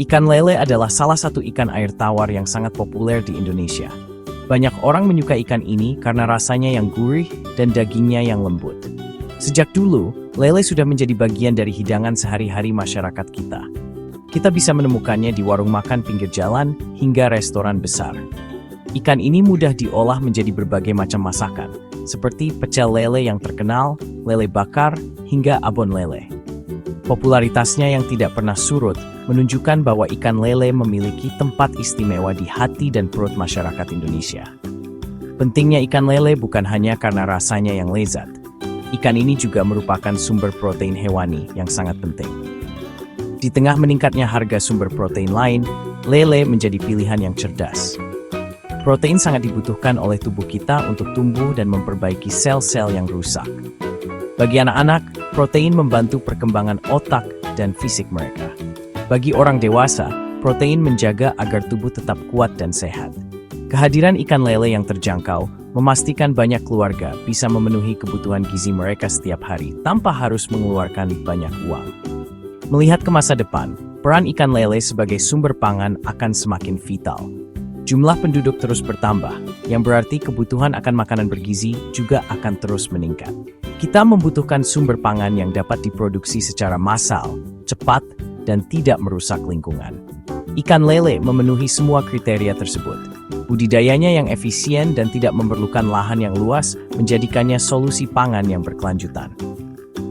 Ikan lele adalah salah satu ikan air tawar yang sangat populer di Indonesia. Banyak orang menyukai ikan ini karena rasanya yang gurih dan dagingnya yang lembut. Sejak dulu, lele sudah menjadi bagian dari hidangan sehari-hari masyarakat kita. Kita bisa menemukannya di warung makan pinggir jalan hingga restoran besar. Ikan ini mudah diolah menjadi berbagai macam masakan, seperti pecel lele yang terkenal, lele bakar, hingga abon lele. Popularitasnya yang tidak pernah surut menunjukkan bahwa ikan lele memiliki tempat istimewa di hati dan perut masyarakat Indonesia. Pentingnya ikan lele bukan hanya karena rasanya yang lezat. Ikan ini juga merupakan sumber protein hewani yang sangat penting. Di tengah meningkatnya harga sumber protein lain, lele menjadi pilihan yang cerdas. Protein sangat dibutuhkan oleh tubuh kita untuk tumbuh dan memperbaiki sel-sel yang rusak. Bagi anak-anak, protein membantu perkembangan otak dan fisik mereka. Bagi orang dewasa, protein menjaga agar tubuh tetap kuat dan sehat. Kehadiran ikan lele yang terjangkau memastikan banyak keluarga bisa memenuhi kebutuhan gizi mereka setiap hari tanpa harus mengeluarkan banyak uang. Melihat ke masa depan, peran ikan lele sebagai sumber pangan akan semakin vital. Jumlah penduduk terus bertambah, yang berarti kebutuhan akan makanan bergizi juga akan terus meningkat. Kita membutuhkan sumber pangan yang dapat diproduksi secara massal, cepat, dan tidak merusak lingkungan. Ikan lele memenuhi semua kriteria tersebut. Budidayanya yang efisien dan tidak memerlukan lahan yang luas menjadikannya solusi pangan yang berkelanjutan.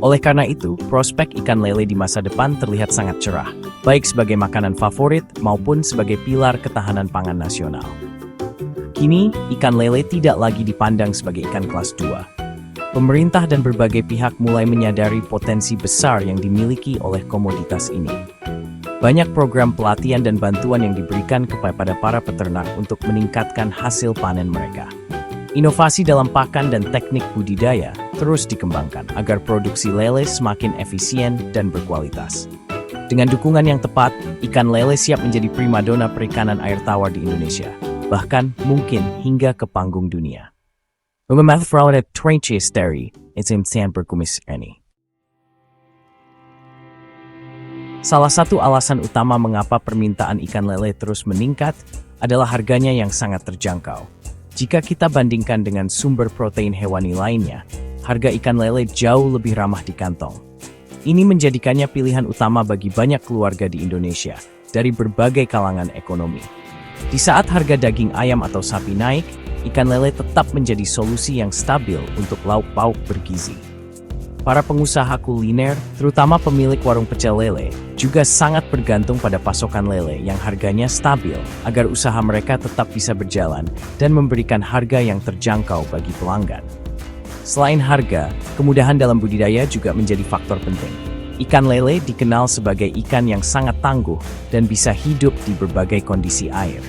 Oleh karena itu, prospek ikan lele di masa depan terlihat sangat cerah, baik sebagai makanan favorit maupun sebagai pilar ketahanan pangan nasional. Kini, ikan lele tidak lagi dipandang sebagai ikan kelas 2. Pemerintah dan berbagai pihak mulai menyadari potensi besar yang dimiliki oleh komoditas ini. Banyak program pelatihan dan bantuan yang diberikan kepada para peternak untuk meningkatkan hasil panen mereka. Inovasi dalam pakan dan teknik budidaya terus dikembangkan agar produksi lele semakin efisien dan berkualitas. Dengan dukungan yang tepat, ikan lele siap menjadi primadona perikanan air tawar di Indonesia, bahkan mungkin hingga ke panggung dunia. Mengematfraudet trenches dari Insan berkumis ini. Salah satu alasan utama mengapa permintaan ikan lele terus meningkat adalah harganya yang sangat terjangkau. Jika kita bandingkan dengan sumber protein hewani lainnya, harga ikan lele jauh lebih ramah di kantong. Ini menjadikannya pilihan utama bagi banyak keluarga di Indonesia dari berbagai kalangan ekonomi. Di saat harga daging ayam atau sapi naik, ikan lele tetap menjadi solusi yang stabil untuk lauk pauk bergizi. Para pengusaha kuliner, terutama pemilik warung pecel lele, juga sangat bergantung pada pasokan lele yang harganya stabil agar usaha mereka tetap bisa berjalan dan memberikan harga yang terjangkau bagi pelanggan. Selain harga, kemudahan dalam budidaya juga menjadi faktor penting. Ikan lele dikenal sebagai ikan yang sangat tangguh dan bisa hidup di berbagai kondisi air.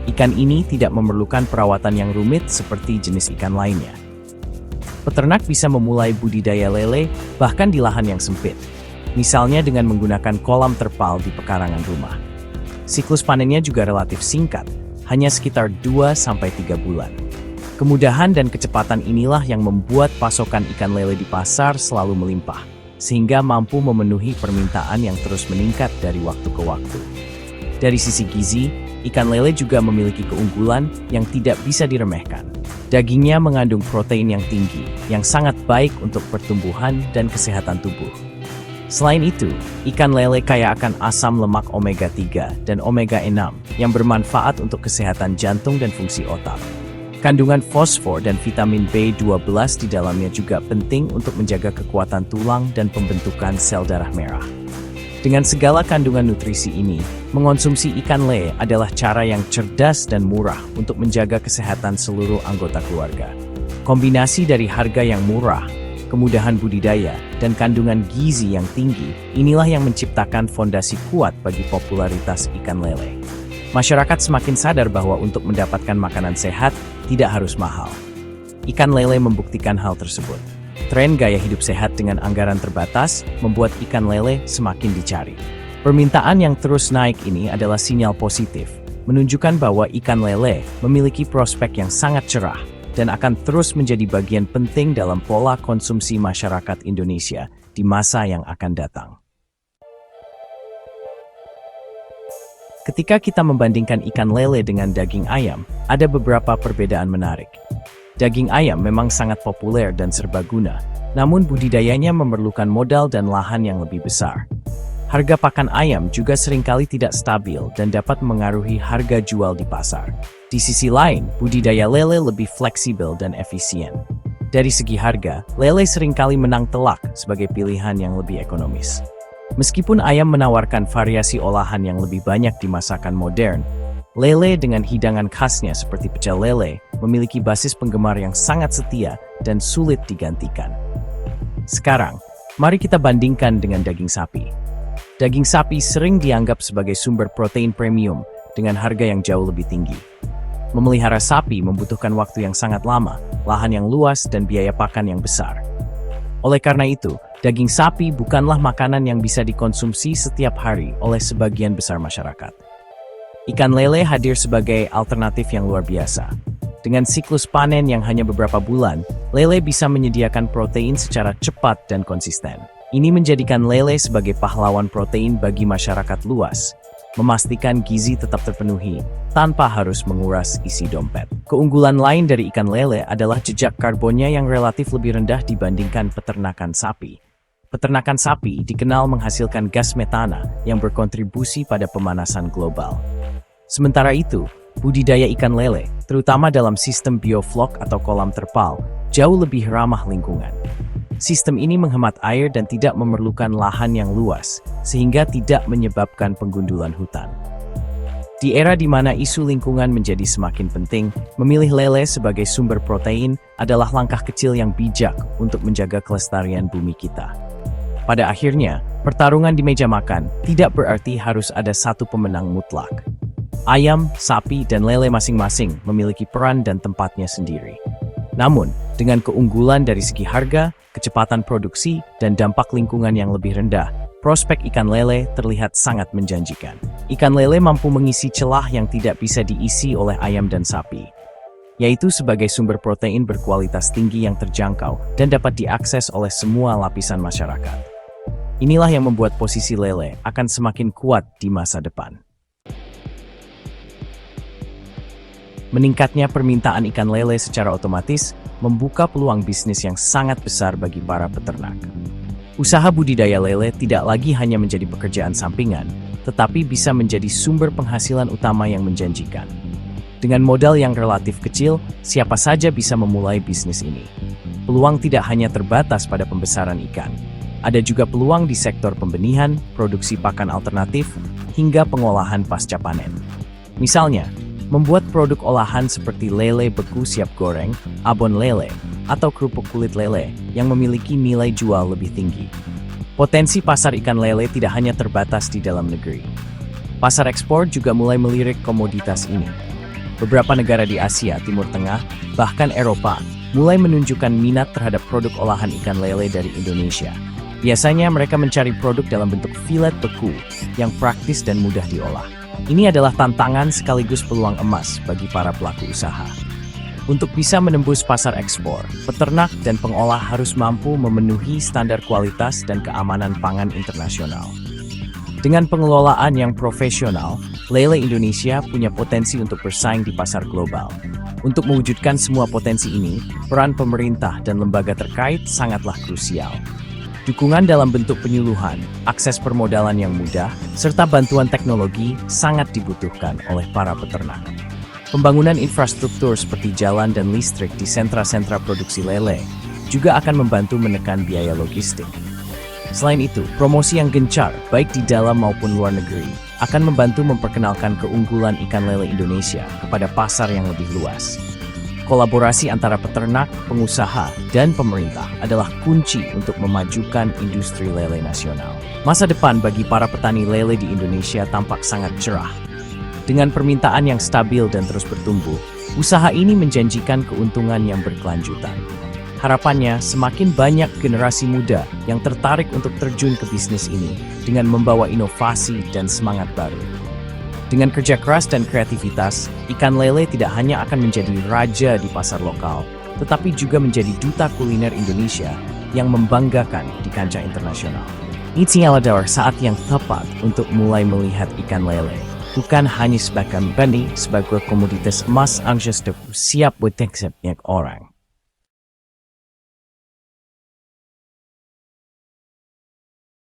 Ikan ini tidak memerlukan perawatan yang rumit seperti jenis ikan lainnya. Peternak bisa memulai budidaya lele bahkan di lahan yang sempit, misalnya dengan menggunakan kolam terpal di pekarangan rumah. Siklus panennya juga relatif singkat, hanya sekitar 2-3 bulan. Kemudahan dan kecepatan inilah yang membuat pasokan ikan lele di pasar selalu melimpah, sehingga mampu memenuhi permintaan yang terus meningkat dari waktu ke waktu. Dari sisi gizi, ikan lele juga memiliki keunggulan yang tidak bisa diremehkan. Dagingnya mengandung protein yang tinggi, yang sangat baik untuk pertumbuhan dan kesehatan tubuh. Selain itu, ikan lele kaya akan asam lemak omega 3 dan omega 6 yang bermanfaat untuk kesehatan jantung dan fungsi otak. Kandungan fosfor dan vitamin B12 di dalamnya juga penting untuk menjaga kekuatan tulang dan pembentukan sel darah merah. Dengan segala kandungan nutrisi ini, mengonsumsi ikan lele adalah cara yang cerdas dan murah untuk menjaga kesehatan seluruh anggota keluarga. Kombinasi dari harga yang murah, kemudahan budidaya, dan kandungan gizi yang tinggi, inilah yang menciptakan fondasi kuat bagi popularitas ikan lele. Masyarakat semakin sadar bahwa untuk mendapatkan makanan sehat tidak harus mahal. Ikan lele membuktikan hal tersebut. Tren gaya hidup sehat dengan anggaran terbatas membuat ikan lele semakin dicari. Permintaan yang terus naik ini adalah sinyal positif, menunjukkan bahwa ikan lele memiliki prospek yang sangat cerah dan akan terus menjadi bagian penting dalam pola konsumsi masyarakat Indonesia di masa yang akan datang. Ketika kita membandingkan ikan lele dengan daging ayam, ada beberapa perbedaan menarik. Daging ayam memang sangat populer dan serbaguna, namun budidayanya memerlukan modal dan lahan yang lebih besar. Harga pakan ayam juga seringkali tidak stabil dan dapat mengaruhi harga jual di pasar. Di sisi lain, budidaya lele lebih fleksibel dan efisien. Dari segi harga, lele seringkali menang telak sebagai pilihan yang lebih ekonomis. Meskipun ayam menawarkan variasi olahan yang lebih banyak di masakan modern, lele dengan hidangan khasnya seperti pecel lele memiliki basis penggemar yang sangat setia dan sulit digantikan. Sekarang, mari kita bandingkan dengan daging sapi. Daging sapi sering dianggap sebagai sumber protein premium dengan harga yang jauh lebih tinggi. Memelihara sapi membutuhkan waktu yang sangat lama, lahan yang luas, dan biaya pakan yang besar. Oleh karena itu, daging sapi bukanlah makanan yang bisa dikonsumsi setiap hari oleh sebagian besar masyarakat. Ikan lele hadir sebagai alternatif yang luar biasa. Dengan siklus panen yang hanya beberapa bulan, lele bisa menyediakan protein secara cepat dan konsisten. Ini menjadikan lele sebagai pahlawan protein bagi masyarakat luas, memastikan gizi tetap terpenuhi tanpa harus menguras isi dompet. Keunggulan lain dari ikan lele adalah jejak karbonnya yang relatif lebih rendah dibandingkan peternakan sapi. Peternakan sapi dikenal menghasilkan gas metana yang berkontribusi pada pemanasan global. Sementara itu, budidaya ikan lele, terutama dalam sistem bioflok atau kolam terpal, jauh lebih ramah lingkungan. Sistem ini menghemat air dan tidak memerlukan lahan yang luas, sehingga tidak menyebabkan penggundulan hutan. Di era di mana isu lingkungan menjadi semakin penting, memilih lele sebagai sumber protein adalah langkah kecil yang bijak untuk menjaga kelestarian bumi kita. Pada akhirnya, pertarungan di meja makan tidak berarti harus ada satu pemenang mutlak. Ayam, sapi, dan lele masing-masing memiliki peran dan tempatnya sendiri. Namun, dengan keunggulan dari segi harga, kecepatan produksi, dan dampak lingkungan yang lebih rendah, prospek ikan lele terlihat sangat menjanjikan. Ikan lele mampu mengisi celah yang tidak bisa diisi oleh ayam dan sapi, yaitu sebagai sumber protein berkualitas tinggi yang terjangkau dan dapat diakses oleh semua lapisan masyarakat. Inilah yang membuat posisi lele akan semakin kuat di masa depan. Meningkatnya permintaan ikan lele secara otomatis membuka peluang bisnis yang sangat besar bagi para peternak. Usaha budidaya lele tidak lagi hanya menjadi pekerjaan sampingan, tetapi bisa menjadi sumber penghasilan utama yang menjanjikan. Dengan modal yang relatif kecil, siapa saja bisa memulai bisnis ini. Peluang tidak hanya terbatas pada pembesaran ikan. Ada juga peluang di sektor pembenihan, produksi pakan alternatif, hingga pengolahan pasca panen. Misalnya, membuat produk olahan seperti lele beku siap goreng, abon lele, atau kerupuk kulit lele yang memiliki nilai jual lebih tinggi. Potensi pasar ikan lele tidak hanya terbatas di dalam negeri. Pasar ekspor juga mulai melirik komoditas ini. Beberapa negara di Asia, Timur Tengah, bahkan Eropa, mulai menunjukkan minat terhadap produk olahan ikan lele dari Indonesia. Biasanya mereka mencari produk dalam bentuk filet beku yang praktis dan mudah diolah. Ini adalah tantangan sekaligus peluang emas bagi para pelaku usaha. Untuk bisa menembus pasar ekspor, peternak dan pengolah harus mampu memenuhi standar kualitas dan keamanan pangan internasional. Dengan pengelolaan yang profesional, lele Indonesia punya potensi untuk bersaing di pasar global. Untuk mewujudkan semua potensi ini, peran pemerintah dan lembaga terkait sangatlah krusial. Dukungan dalam bentuk penyuluhan, akses permodalan yang mudah, serta bantuan teknologi sangat dibutuhkan oleh para peternak. Pembangunan infrastruktur seperti jalan dan listrik di sentra-sentra produksi lele juga akan membantu menekan biaya logistik. Selain itu, promosi yang gencar, baik di dalam maupun luar negeri, akan membantu memperkenalkan keunggulan ikan lele Indonesia kepada pasar yang lebih luas. Kolaborasi antara peternak, pengusaha, dan pemerintah adalah kunci untuk memajukan industri lele nasional. Masa depan bagi para petani lele di Indonesia tampak sangat cerah. Dengan permintaan yang stabil dan terus bertumbuh, usaha ini menjanjikan keuntungan yang berkelanjutan. Harapannya, semakin banyak generasi muda yang tertarik untuk terjun ke bisnis ini dengan membawa inovasi dan semangat baru. Dengan kerja keras dan kreativitas, ikan lele tidak hanya akan menjadi raja di pasar lokal, tetapi juga menjadi duta kuliner Indonesia yang membanggakan di kancah internasional. Ini adalah saat yang tepat untuk mulai melihat ikan lele bukan hanya sebagai bani, sebagai komoditas emas yang siap buat banyak orang.